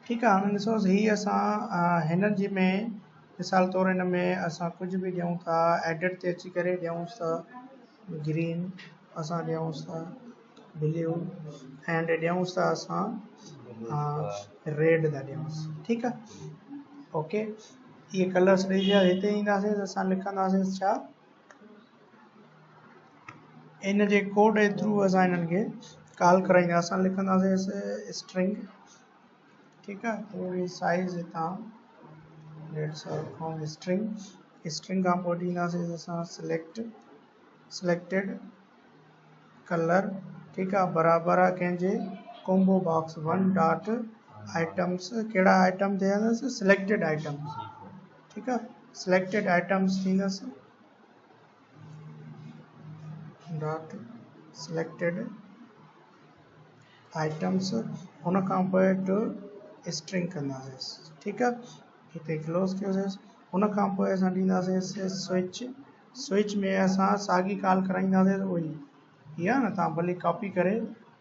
ठीक है। हाणे ॾिसो ही असां हिन जी में मिसाल तौर हिन में असां कुछ भी ॾियूं था एडिट ते अची करे ॾियूंसि था ग्रीन, असां ॾियूंसि था ब्लू एंड ॾियूंसि था असां रेड था ॾियूंसि। ठीक है, ओके। ये कलर्स ॾेई दिया। हिते ईंदासीं त असां लिखंदासीं छा, इन जे कोड जे थ्रू असां इन्हनि खे कॉल कराईंदा। असां लिखंदासीं स्ट्रिंग। ठीक है, पूरी साइज हितां स्ट्रिंग खां पोइ ॾींदासीं असां सिलेक्टेड कलर। ठीक है, बराबर आहे कंहिंजे कॉम्बो बॉक्स 1 डॉट आइटम्स। कहिड़ा आइटम थियसि, सिलेक्टेड आइटम्स। ठीक है, सिलेक्टेड आइटम्स थींदसि डॉट सिलेक्टेड आइटम्स। हुन खां पोइ टू स्ट्रिंग कंदासीं। ठीक है, हिते क्लोज कयोसीं। हुन खां पोइ असां ॾींदासीं स्विच में असां साॻी कॉल कराईंदासीं उहो ई आहे न। तव्हां भली कॉपी करे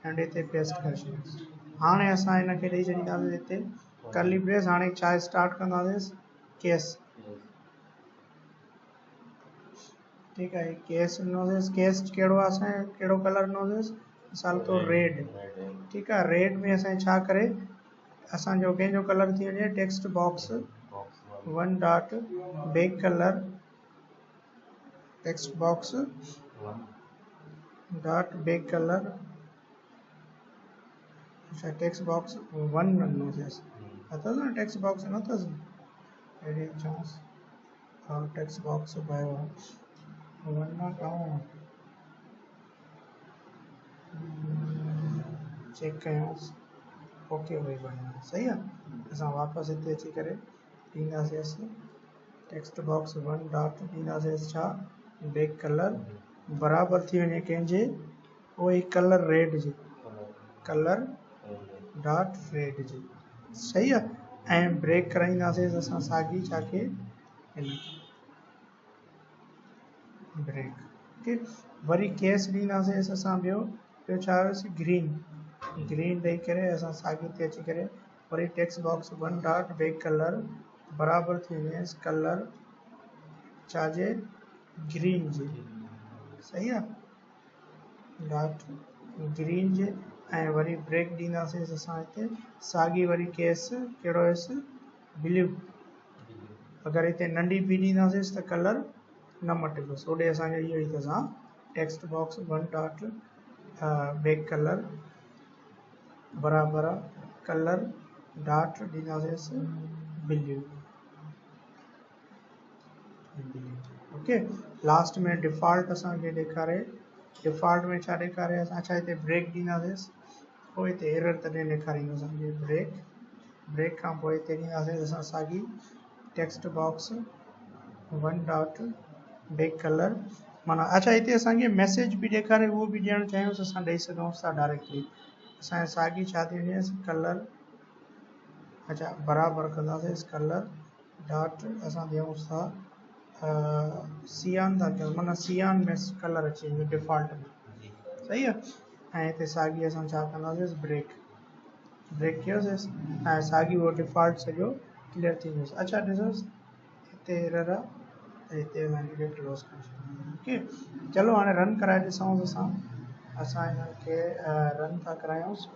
एंड हिते पेस्ट करे छॾियोसि। हाणे असां हिन खे ॾेई छॾींदासीं हिते कर्ली ब्रेस। हाणे छा स्टार्ट कंदासीं, केस। ठीक है, केस ॾिनोसीं। केस कहिड़ो आहे असांजो, कहिड़ो कलर ॾिनोसीं, मिसाल तौर रेड। ठीक है, रेड में असांखे छा करे, असांजो कंहिंजो कलर थी वञे, text box 1 dot back colour, text box dot back colour. अच्छा, टेक्स्ट बॉक्स 1 ॾिनोसीं अथसि न, टेक्स्ट बॉक्स न अथसि अहिड़ी चांस। और टेक्स्ट बॉक्स पायो आहे 1 ना कयूं, चेक कयूंसि। ओके वही बढ़िया, सही आहे। असां वापसि हिते अची करे ॾींदासीं टेक्स्ट बॉक्स 1 डॉट ॾींदासीं छा, बैक कलर बराबरि थी वञे कंहिंजे, उहो ई कलर रेड जी, कलर डॉट रेड जी। सही आहे। ऐं ब्रेक कराईंदासीं असां साॻी छाखे, ब्रेक। ठीक, वरी केस ॾींदासीं असां ॿियो छा हुयोसि, ग्रीन ॾेई करे असां साॻी ते अची करे वरी text box 1 dot back colour बराबरि थी वञेसि कलर छाजे, ग्रीन जी। सही आहे, डॉट ग्रीन जे। ऐं वरी ब्रेक ॾींदासीं असां हिते साॻी वरी केस कहिड़ो हुयसि, ब्लू। अगरि हिते नंढी बी ॾींदासीं त कलर न मटिबसि, होॾे असांजो इहो ई अथसि। Text box 1 dot back colour बराबरि कलर डॉट ॾींदासीं ब्लू। ओके, लास्ट में डिफॉल्ट असांखे ॾेखारे, डिफॉल्ट में छा ॾेखारे, असां छा हिते ब्रेक ॾींदासीं, पोइ हिते एरर तॾहिं ॾेखारींदो असांखे ब्रेक खां पोइ हिते ॾींदासीं असां साॻी text box 1 dot back colour माना। अच्छा, हिते असांखे मैसेज बि ॾेखारे, उहो बि ॾियणु चाहियूं असां ॾेई सघूं था डायरेक्टली। असांजे साॻी छा थी वञेसि, कलर। अच्छा, बराबरि कंदासीं कलर डॉट असां ॾियूंसि था सियान था कयूं, माना सियान में कलर अची वञे डिफॉल्ट में। सही आहे। ऐं हिते साॻी असां छा कंदासीं, ब्रेक कयोसीं ऐं साॻी उहो डिफॉल्ट सॼो क्लियर थी वेंदुसि। अच्छा ॾिसोसि हिते एरर आहे त हिते असांखे क्लोज़ करे छॾियो। ओके, चलो हाणे रन कराए ॾिसूं असां हिन खे रन था करायूंसि।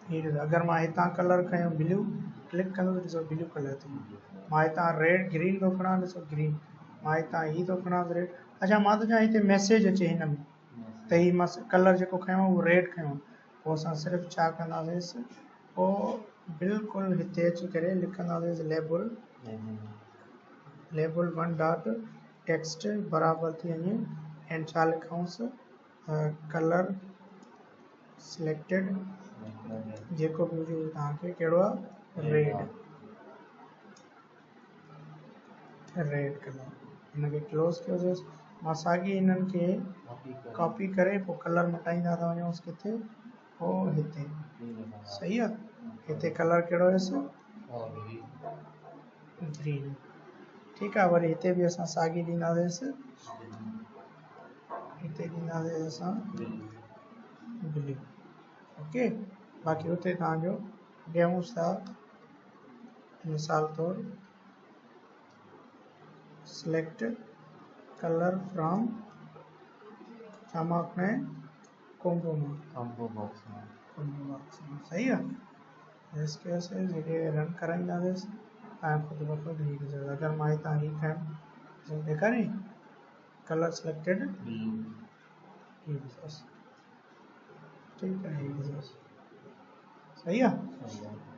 हीअ ॾिसो, अगरि मां हितां कलर खयों ब्लू, क्लिक कंदो त ॾिसो ब्लू कलर थी। मां हितां रेड ग्रीन थो खणा, ॾिसो ग्रीन। मां हितां ही थो खणा रेड। अच्छा, मां थो चाहियां हिते मैसेज अचे हिन में त ही मां कलर जेको खयों उहो रेड खयों। पोइ असां सिर्फ़ु छा कंदासीं, पोइ बिल्कुलु हिते अची करे लिखंदासीं लेबल 1 डॉट टेक्स्ट बराबरि थी वञे ऐं छा लिखूंसि, कलर सिलेक्टेड जेको बि हुजे तव्हांखे कहिड़ो आहे, रेड कलर। हिनखे क्लोज़ कयोसीं। मां साॻी हिननि खे कॉपी करे पोइ कलर मटाईंदा था वञूंसि किथे, पोइ हिते। सही आहे, हिते कलर कहिड़ो हुयसि, ग्रीन। ठीकु आहे, वरी हिते बि असां साॻी ॾींदासीं, हिते ॾींदासीं असां ब्लू। ओके, बाक़ी उते तव्हांजो ॾियूंसि था मिसाल तौर सिलेक्ट कलर फ्रॉम छा मां रखना है कॉम्बो मां कॉम्बो बॉक्स में सही आहे इस केस जेके रन कराईंदासीं तव्हां ख़ुदि ब ख़ुदि ही ॾिसो अगरि मां हितां ही कयां ॾेखारी कलर सिलेक्टेड बी ही ॾिसोसि ठीकु आहे ही ॾिसोसि सही आहे सही है